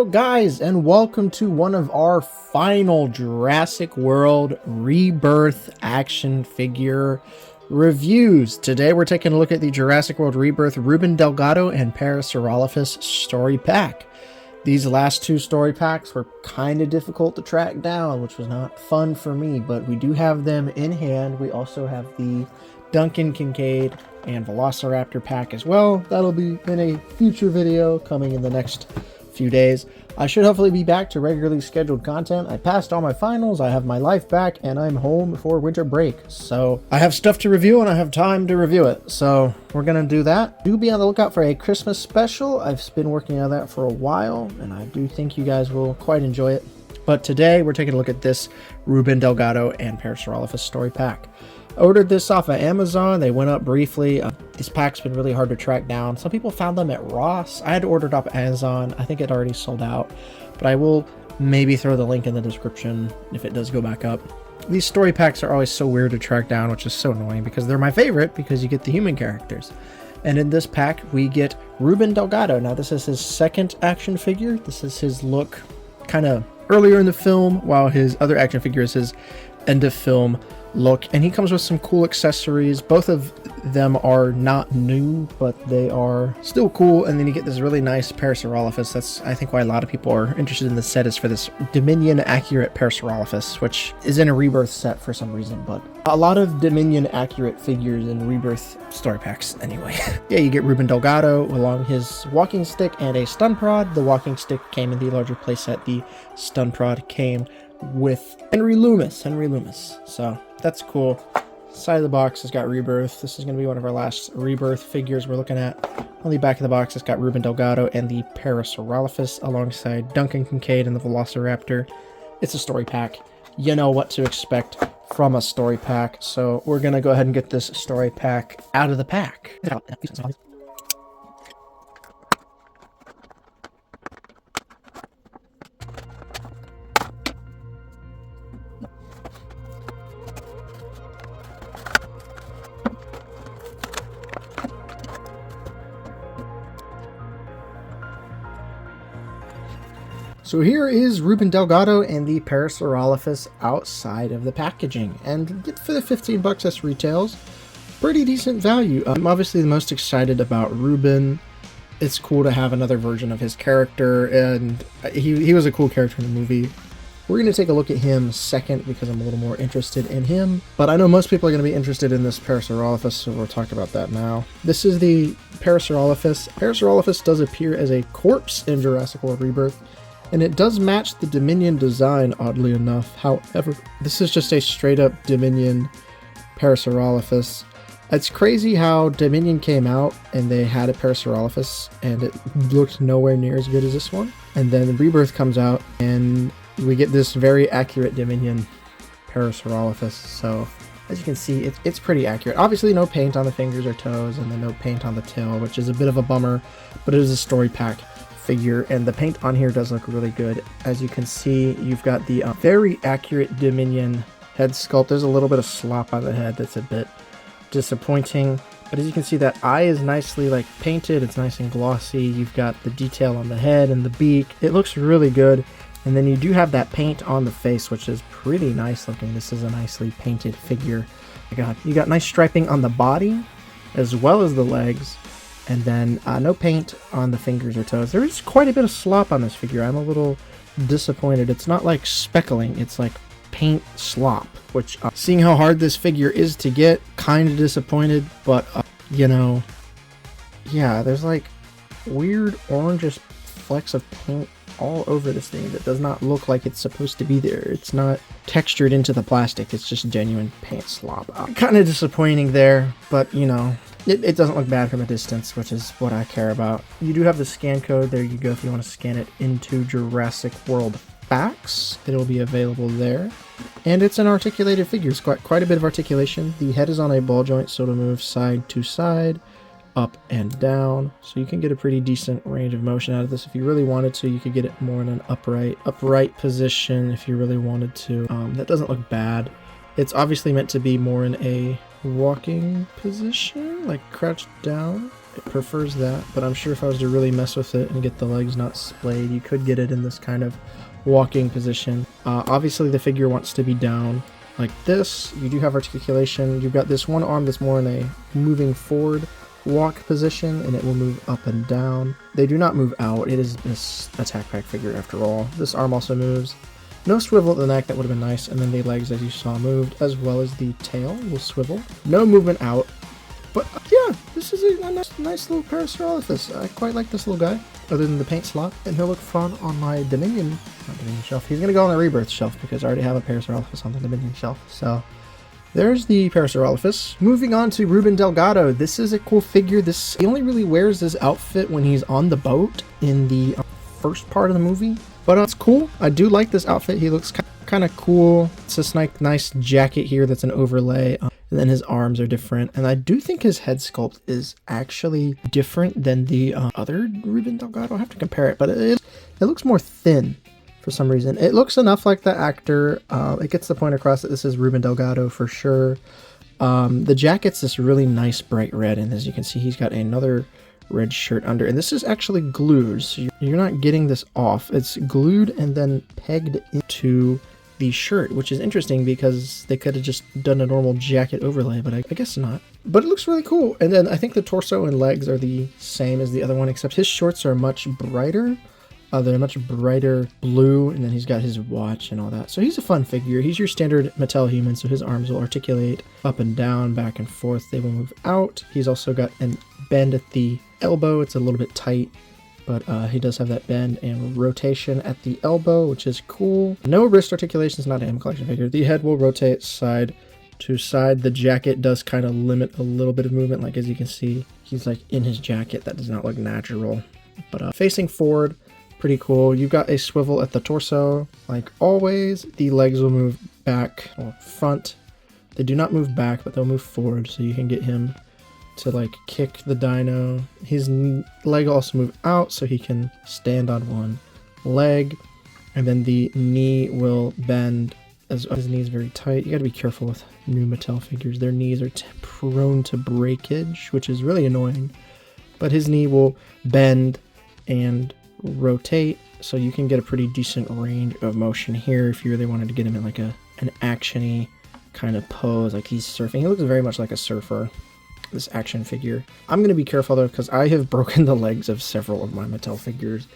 Hello guys, and welcome to one of our final Jurassic World Rebirth action figure reviews. Today we're taking a look at the Jurassic World Rebirth Reuben, Delgado, and Parasaurolophus story pack. These last two story packs were kind of difficult to track down, which was not fun for me, but we do have them in hand. We also have the Duncan Kincaid and Velociraptor pack as well. That'll be in a future video coming in the next few days. I should hopefully be back to regularly scheduled content. I passed all my finals, I have my life back, and I'm home for winter break. So I have stuff to review and I have time to review it. So we're gonna do that. Do be on the lookout for a Christmas special. I've been working on that for a while and I do think you guys will quite enjoy it. But today we're taking a look at this Reuben, Delgado, and Parasaurolophus story pack. I ordered this off of Amazon. They went up briefly. This pack's been really hard to track down. Some people found them at Ross. I had to order it off Amazon. I think it already sold out, but I will maybe throw the link in the description if it does go back up. These story packs are always so weird to track down, which is so annoying because they're my favorite because you get the human characters. And in this pack, we get Reuben Delgado. Now, this is his second action figure. This is his look kind of earlier in the film, while his other action figure is his end of film look, and he comes with some cool accessories. Both of them are not new, but they are still cool. And then you get this really nice Parasaurolophus. That's, I think, why a lot of people are interested in the set, is for this Dominion accurate Parasaurolophus, which is in a Rebirth set for some reason, but a lot of Dominion accurate figures in Rebirth story packs anyway. Yeah, you get Reuben Delgado along his walking stick and a stun prod. The walking stick came in the larger playset. The stun prod came with Henry Loomis. So that's cool. Side of the box has got Rebirth. This is going to be one of our last Rebirth figures we're looking at. On the back of the box, it's got Reuben Delgado and the Parasaurolophus alongside Duncan Kincaid and the Velociraptor. It's a story pack. You know what to expect from a story pack. So we're going to go ahead and get this story pack out of the pack. So here is Reuben Delgado and the Parasaurolophus outside of the packaging, and for the 15 bucks this retails, pretty decent value. I'm obviously the most excited about Reuben. It's cool to have another version of his character, and he was a cool character in the movie. We're going to take a look at him second because I'm a little more interested in him, but I know most people are going to be interested in this Parasaurolophus, so we'll talk about that now. This is the Parasaurolophus. Parasaurolophus does appear as a corpse in Jurassic World Rebirth, and it does match the Dominion design, oddly enough. However, this is just a straight-up Dominion Parasaurolophus. It's crazy how Dominion came out and they had a Parasaurolophus and it looked nowhere near as good as this one. And then Rebirth comes out and we get this very accurate Dominion Parasaurolophus. So as you can see, it's pretty accurate. Obviously no paint on the fingers or toes, and then no paint on the tail, which is a bit of a bummer, but it is a story pack figure, and the paint on here does look really good. As you can see, you've got the very accurate Dominion head sculpt. There's a little bit of slop on the head that's a bit disappointing, but as you can see, that eye is nicely painted. It's nice and glossy. You've got the detail on the head and the beak. It looks really good. And then you do have that paint on the face, which is pretty nice looking. This is a nicely painted figure. You got nice striping on the body as well as the legs. And then no paint on the fingers or toes. There is quite a bit of slop on this figure. I'm a little disappointed. It's not like speckling, it's like paint slop, which seeing how hard this figure is to get, kind of disappointed. But you know, yeah, there's like weird orangish flecks of paint all over this thing that does not look like it's supposed to be there. It's not textured into the plastic, it's just genuine paint slop. Kind of disappointing there, but you know, it doesn't look bad from a distance, which is what I care about. You do have the scan code. There you go if you want to scan it into Jurassic World Facts. It'll be available there. And it's an articulated figure. It's quite a bit of articulation. The head is on a ball joint, so it'll move side to side, up and down. So you can get a pretty decent range of motion out of this. If you really wanted to, you could get it more in an upright position if you really wanted to. That doesn't look bad. It's obviously meant to be more in a walking position, like crouched down. It prefers that, but I'm sure if I was to really mess with it and get the legs not splayed, you could get it in this kind of walking position. Obviously the figure wants to be down like this. You do have articulation. You've got this one arm that's more in a moving forward walk position, and it will move up and down. They do not move out. It is this attack pack figure after all. This arm also moves. No swivel at the neck, that would have been nice, and then the legs, as you saw, moved, as well as the tail will swivel. No movement out. But yeah, this is a nice little Parasaurolophus. I quite like this little guy, other than the paint slot, and he'll look fun on my not Dominion shelf. He's going to go on the Rebirth shelf because I already have a Parasaurolophus on the Dominion shelf. So there's the Parasaurolophus. Moving on to Reuben Delgado. This is a cool figure. He only really wears this outfit when he's on the boat in the first part of the movie. But it's cool. I do like this outfit. He looks kind of cool. It's this nice jacket here that's an overlay. And then his arms are different. And I do think his head sculpt is actually different than the other Reuben Delgado. I'll have to compare it. But it looks more thin for some reason. It looks enough like the actor. It gets the point across that this is Reuben Delgado for sure. The jacket's this really nice bright red. And as you can see, he's got another red shirt under, and this is actually glued, so you're not getting this off. It's glued and then pegged into the shirt, which is interesting because they could have just done a normal jacket overlay, but I guess not. But it looks really cool. And then I think the torso and legs are the same as the other one, except his shorts are much brighter. They're much brighter blue, and then he's got his watch and all that. So he's a fun figure. He's your standard Mattel human, so his arms will articulate up and down, back and forth. They will move out. He's also got a bend at the elbow. It's a little bit tight, but he does have that bend and rotation at the elbow, which is cool. No wrist articulation. Is not an M collection figure. The head will rotate side to side. The jacket does kind of limit a little bit of movement. Like as you can see, he's like in his jacket. That does not look natural. But facing forward, pretty cool. You've got a swivel at the torso, like always. The legs will move back or front. They do not move back, but they'll move forward, so you can get him to like kick the dino. His leg also move out so he can stand on one leg, and then the knee will bend as his knee is very tight. You got to be careful with new Mattel figures. Their knees are prone to breakage, which is really annoying. But his knee will bend and rotate, so you can get a pretty decent range of motion here if you really wanted to get him in like an action-y kind of pose, like he's surfing. He looks very much like a surfer, this action figure. I'm going to be careful though, because I have broken the legs of several of my Mattel figures.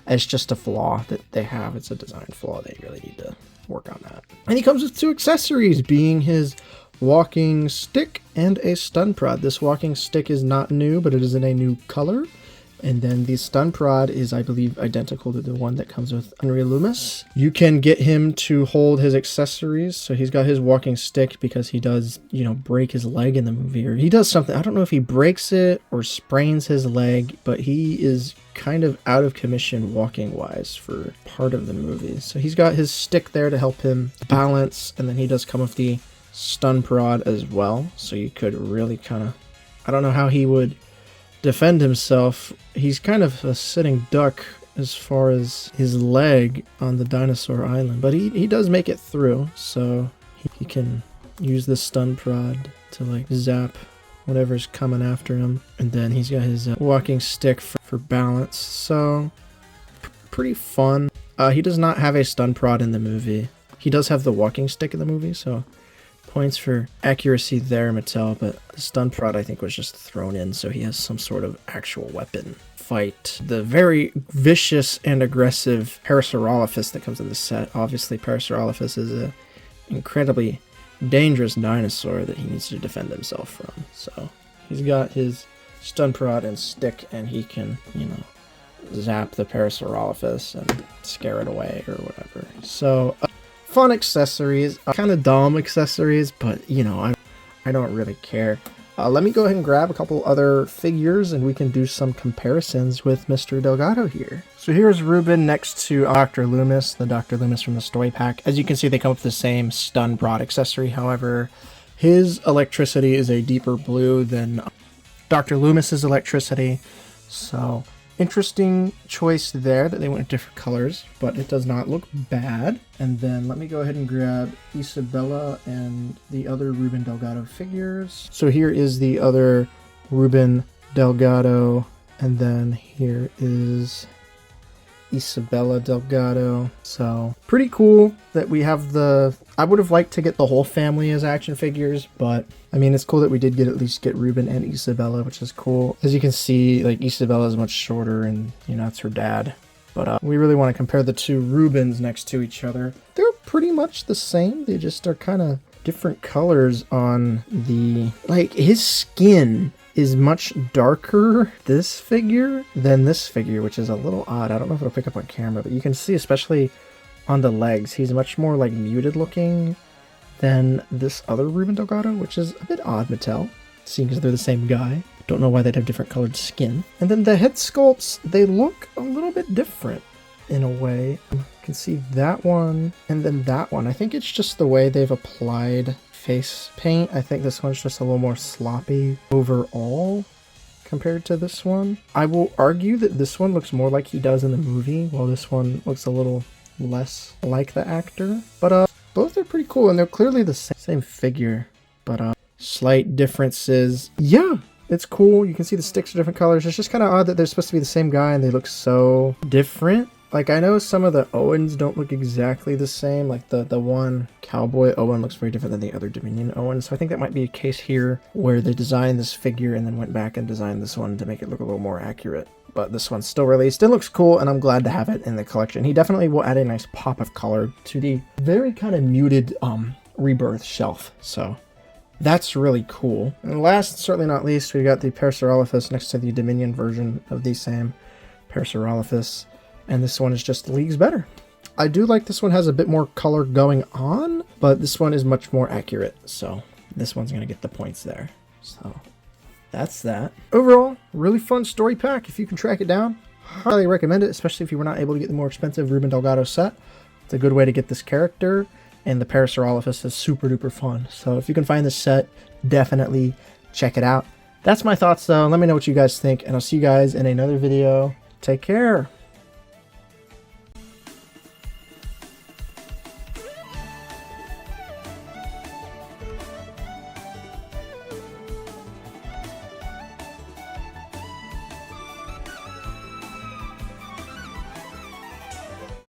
It's just a flaw that they have. It's a design flaw. They really need to work on that. And he comes with two accessories, being his walking stick and a stun prod. This walking stick is not new, but it is in a new color. And then the stun prod is, I believe, identical to the one that comes with Unreal Loomis. You can get him to hold his accessories. So he's got his walking stick because he does, break his leg in the movie. Or he does something. I don't know if he breaks it or sprains his leg, but he is kind of out of commission walking-wise for part of the movie. So he's got his stick there to help him balance. And then he does come with the stun prod as well. So you could really kind of... I don't know how he would defend himself. He's kind of a sitting duck as far as his leg on the dinosaur island, but he does make it through, so he can use the stun prod to like zap whatever's coming after him. And then he's got his walking stick for balance, so pretty fun. He does not have a stun prod in the movie. He does have the walking stick in the movie, so points for accuracy there, Mattel, but the stun prod I think was just thrown in so he has some sort of actual weapon fight. The very vicious and aggressive Parasaurolophus that comes in the set. Obviously Parasaurolophus is an incredibly dangerous dinosaur that he needs to defend himself from. So he's got his stun prod and stick, and he can, zap the Parasaurolophus and scare it away or whatever. So fun accessories, kind of dumb accessories, but I don't really care. Let me go ahead and grab a couple other figures and we can do some comparisons with Mr. Delgado here. So here's Reuben next to Dr. Loomis, the Dr. Loomis from the Story Pack. As you can see, they come with the same stun prod accessory. However, his electricity is a deeper blue than Dr. Loomis's electricity. So interesting choice there that they went different colors, but it does not look bad. And then let me go ahead and grab Isabella and the other Reuben Delgado figures. So here is the other Reuben Delgado, and then here is Isabella Delgado. So pretty cool that we have the... I would have liked to get the whole family as action figures, but I mean, it's cool that we did at least get Reuben and Isabella, which is cool. As you can see, like, Isabella is much shorter and, you know, it's her dad. But we really want to compare the two Reubens next to each other. They're pretty much the same. They just are kind of different colors on the... Like, his skin is much darker, this figure, than this figure, which is a little odd. I don't know if it'll pick up on camera, but you can see, especially on the legs, he's much more, like, muted looking than this other Reuben Delgado, which is a bit odd, Mattel, seeing as they're the same guy. Don't know why they'd have different colored skin. And then the head sculpts, they look a little bit different in a way. You can see that one and then that one. I think it's just the way they've applied face paint. I think this one's just a little more sloppy overall compared to this one. I will argue that this one looks more like he does in the movie, while this one looks a little less like the actor. But both are pretty cool, and they're clearly the same figure, but slight differences. Yeah, it's cool. You can see the sticks are different colors. It's just kind of odd that they're supposed to be the same guy and they look so different. Like, I know some of the Owens don't look exactly the same. Like the one Cowboy Owen looks very different than the other Dominion Owen. So I think that might be a case here where they designed this figure and then went back and designed this one to make it look a little more accurate. But this one's still released. It looks cool, and I'm glad to have it in the collection. He definitely will add a nice pop of color to the very kind of muted Rebirth shelf. So that's really cool. And last, certainly not least, we got the Parasaurolophus next to the Dominion version of the same Parasaurolophus. And this one is just leagues better. I do like this one has a bit more color going on, but this one is much more accurate. So this one's going to get the points there. So that's that. Overall, really fun story pack. If you can track it down, highly recommend it, especially if you were not able to get the more expensive Reuben Delgado set. It's a good way to get this character, and the Parasaurolophus is super duper fun. So if you can find this set, definitely check it out. That's my thoughts though. Let me know what you guys think, and I'll see you guys in another video. Take care.